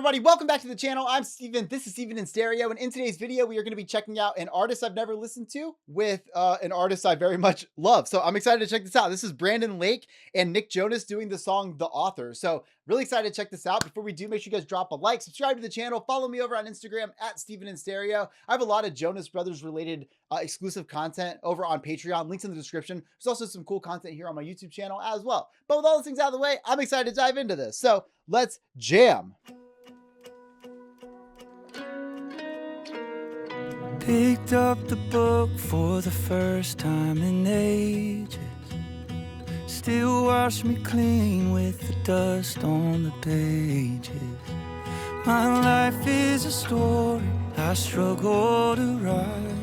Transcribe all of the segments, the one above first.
everybody? Welcome back to the channel. I'm Steven. This is Steven in Stereo. And in today's video, we are going to be checking out an artist I've never listened to with an artist I very much love. So I'm excited to check this out. This is Brandon Lake and Nick Jonas doing the song The Author. So really excited to check this out. Before we do, make sure you guys drop a like, subscribe to the channel, follow me over on Instagram at Steven in Stereo. I have a lot of Jonas Brothers related exclusive content over on Patreon. Links in the description. There's also some cool content here on my YouTube channel as well. But with all those things out of the way, I'm excited to dive into this. So let's jam. Picked up the book for the first time in ages. Still wash me clean with the dust on the pages. My life is a story I struggle to write.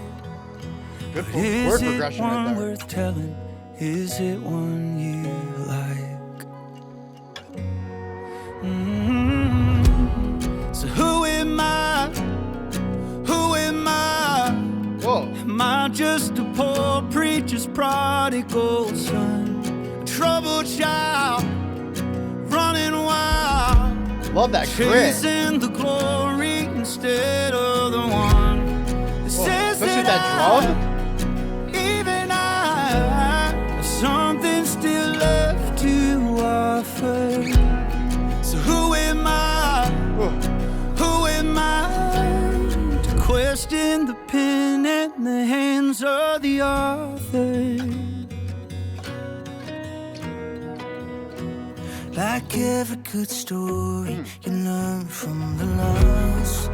Good Is word it progression one right there. worth telling? Is it one you like? So who am I? Who am I? Whoa. Am I just a poor preacher's prodigal son? A troubled child, running wild. Love that grit. Chasing the glory instead of the one that says especially that drum. even I have something still left to offer. So who am I? Who am I to question the pen in the hands of the author? Like every good story, you learn from the loss.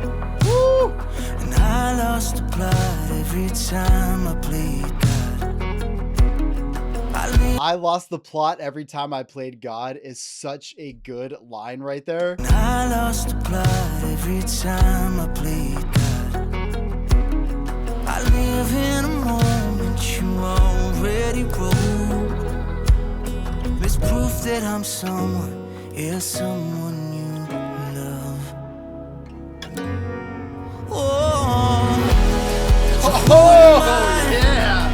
And I lost the plot every time I played God. I lost the plot every time I played God is such a good line right there. And I lost the plot every time I played God. I live in a moment you already wrote. It's proof that I'm someone, yeah, someone you love. Yeah.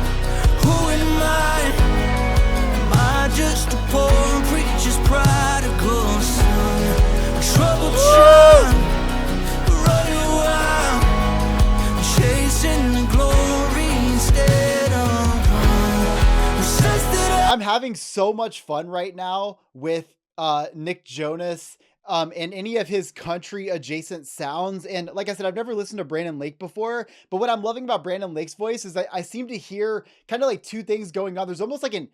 Who am I? Am I just a poor preacher's prodigal son? A troubled child, running wild, chasing the glory instead of one who says that I'm having so much fun right now with Nick Jonas and any of his country adjacent sounds. And like I said, I've never listened to Brandon Lake before, but what I'm loving about Brandon Lake's voice is I seem to hear kind of like two things going on. There's almost like an,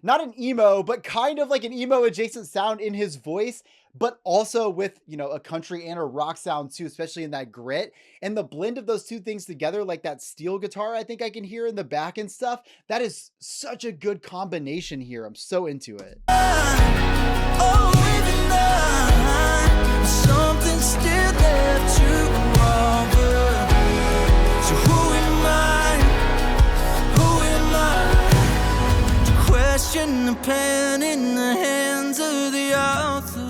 not an emo, but kind of like an emo adjacent sound in his voice, but also with, you know, a country and a rock sound too, especially in that grit. And the blend of those two things together, like that steel guitar I think I can hear in the back and stuff, that is such a good combination here. I'm so into it. something still left to offer. So who am I to question the pen in the hands of the author?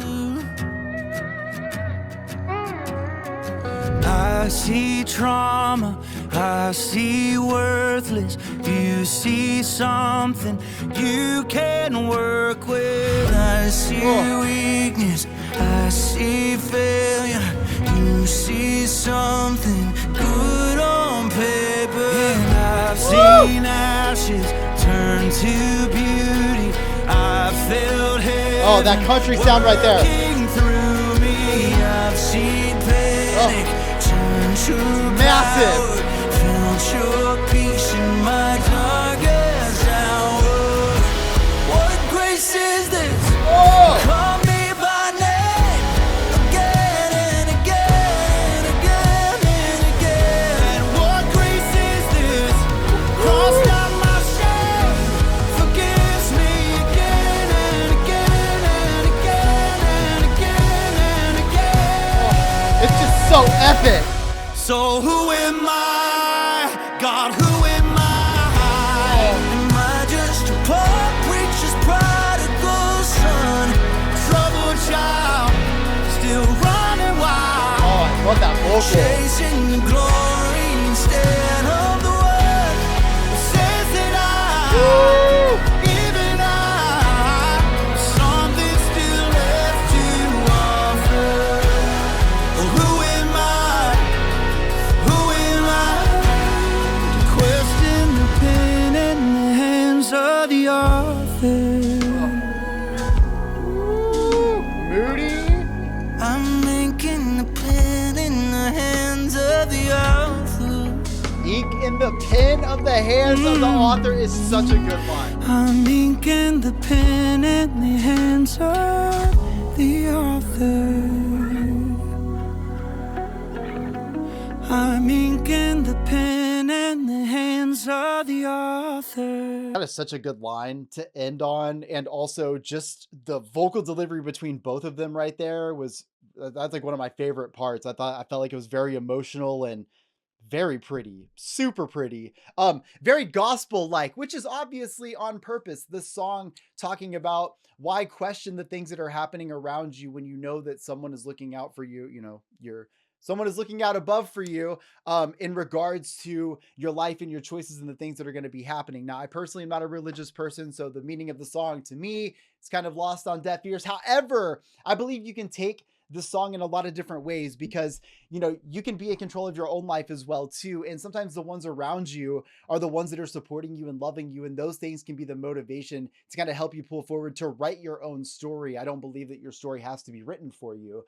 I see trauma, I see worthless. You see something you can work with. I see weakness, I see failure. You see something good on paper. And I've seen ashes turn to beauty. I felt heaven. Oh, that country sound right there. Through me, I've seen panic. Massive. Felt your peace in my darkest hour. What grace is this? Call me by name again and again and again and again. What grace is this? Crossed out my shame, forgives me again and again and again and again and again. It's just so epic. So who am I? God, who am I? Am I just a poor preacher's prodigal son? Troubled child, still running wild. Oh, I love that vocal. Chasing the glory instead of the one who says that even I, something still left to offer. ink in the pen of the hands of the author is such a good line. I'm ink in the pen in the hands of the author. I'm ink in the pen in the hands of the author. That is such a good line to end on, and also just the vocal delivery between both of them right there was that's like one of my favorite parts. I felt like it was very emotional and very pretty, super pretty, very gospel like, which is obviously on purpose. This song talking about why question the things that are happening around you when you know that someone is looking out for you, you know, someone is looking out above for you, in regards to your life and your choices and the things that are going to be happening. Now, I personally am not a religious person, so the meaning of the song to me is kind of lost on deaf ears. However, I believe you can take this song in a lot of different ways because you can be in control of your own life as well too, and sometimes the ones around you are the ones that are supporting you and loving you, and those things can be the motivation to kind of help you pull forward to write your own story. I don't believe that your story has to be written for you.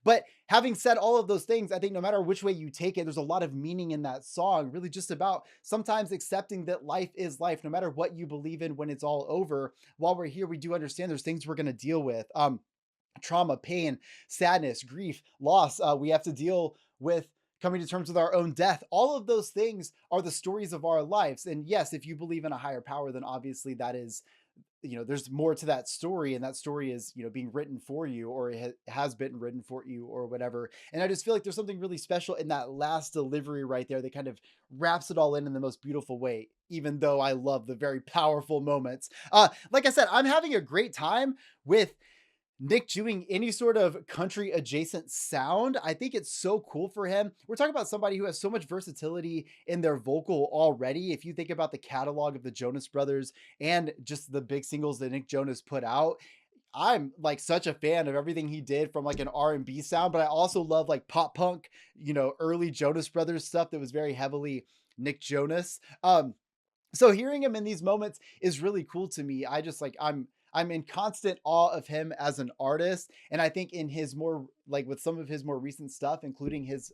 But having said all of those things, I think no matter which way you take it, there's a lot of meaning in that song, really just about sometimes accepting that life is life, no matter what you believe in. When it's all over, while we're here, we do understand there's things we're going to deal with. Trauma, pain, sadness, grief, loss. We have to deal with coming to terms with our own death. All of those things are the stories of our lives. And yes, if you believe in a higher power, then obviously that is, there's more to that story. And that story is, being written for you, or it has been written for you, or whatever. And I just feel like there's something really special in that last delivery right there that kind of wraps it all in the most beautiful way, even though I love the very powerful moments. Like I said, I'm having a great time with Nick doing any sort of country adjacent sound. I think it's so cool for him. We're talking about somebody who has so much versatility in their vocal already. If you think about the catalog of the Jonas Brothers and just the big singles that Nick Jonas put out, I'm like such a fan of everything he did from like an R&B sound, but I also love like pop punk, early Jonas Brothers stuff that was very heavily Nick Jonas. So hearing him in these moments is really cool to me. I just like I'm in constant awe of him as an artist, and I think in his more like with some of his more recent stuff, including his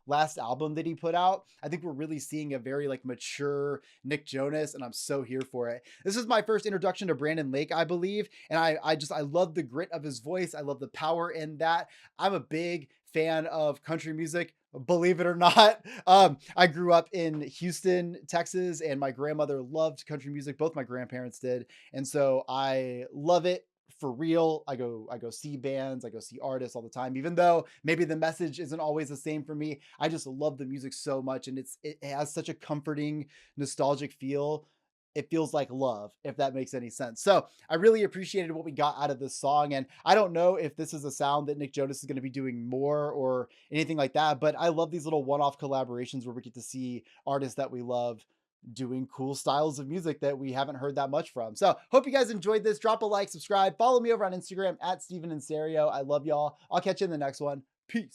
last album that he put out, I think we're really seeing a very like mature Nick Jonas, and I'm so here for it. This is my first introduction to Brandon Lake, I believe, and I love the grit of his voice. I love the power in that. I'm a big fan of country music, believe it or not. I grew up in Houston, Texas, and my grandmother loved country music. Both my grandparents did. And so I love it for real. I go see bands, I go see artists all the time, even though maybe the message isn't always the same for me. I just love the music so much, and it has such a comforting, nostalgic feel. It feels like love, if that makes any sense. So I really appreciated what we got out of this song. And I don't know if this is a sound that Nick Jonas is going to be doing more or anything like that, but I love these little one-off collaborations where we get to see artists that we love doing cool styles of music that we haven't heard that much from. So hope you guys enjoyed this. Drop a like, subscribe, follow me over on Instagram at Steven and Stereo. I love y'all. I'll catch you in the next one. Peace.